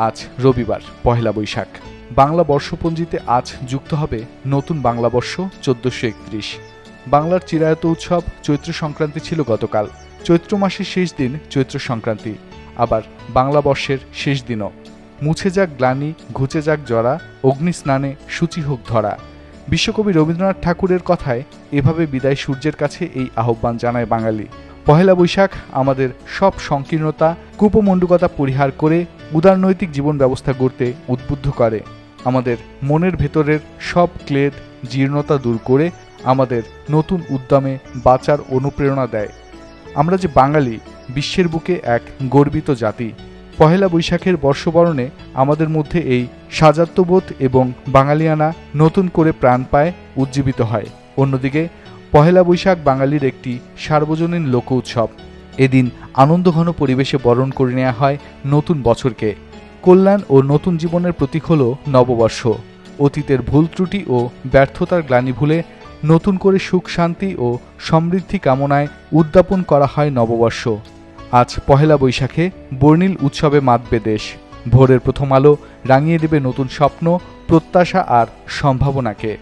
আজ রবিবার পহেলা বৈশাখ। বাংলা বর্ষপঞ্জিতে আজ যুক্ত হবে নতুন বাংলা বর্ষ 1431। বাংলার চিরায়ত উৎসব চৈত্র সংক্রান্তি ছিল গতকাল। চৈত্র মাসের শেষ দিন চৈত্র সংক্রান্তি, আবার বাংলা বর্ষের শেষ দিনও। মুছে যাক গ্লানি, ঘুচে যাক জরা, অগ্নিস্নানে শুচি হোক ধরা। বিশ্বকবি রবীন্দ্রনাথ ঠাকুরের কথায় এভাবে বিদায় সূর্যের কাছে এই আহ্বান জানায় বাঙালি। পহেলা বৈশাখ আমাদের সব সংকীর্ণতা, কুপমণ্ডুকতা পরিহার করে উদারনৈতিক জীবন ব্যবস্থা গড়তে উদ্বুদ্ধ করে। আমাদের মনের ভেতরের সব ক্লেদ, জীর্ণতা দূর করে আমাদের নতুন উদ্যমে বাঁচার অনুপ্রেরণা দেয়। আমরা যে বাঙালি, বিশ্বের বুকে এক গর্বিত জাতি। পহেলা বৈশাখের বর্ষবরণে আমাদের মধ্যে এই সাজাত্যবোধ এবং বাঙালিয়ানা নতুন করে প্রাণ পায়, উজ্জীবিত হয়। অন্যদিকে পহেলা বৈশাখ বাঙালির একটি সার্বজনীন লোক উৎসব। এদিন আনন্দঘন পরিবেশে বরণ করে নেওয়া হয় নতুন বছরকে। কল্যাণ ও নতুন জীবনের প্রতীক হল নববর্ষ। অতীতের ভুল ত্রুটি ও ব্যর্থতার গ্লানি ভুলে নতুন করে সুখ, শান্তি ও সমৃদ্ধি কামনায় উদ্যাপন করা হয় নববর্ষ। আজ পহেলা বৈশাখে বর্ণিল উৎসবে মাতবে দেশ। ভোরের প্রথম আলো রাঙিয়ে দেবে নতুন স্বপ্ন, প্রত্যাশা আর সম্ভাবনাকে।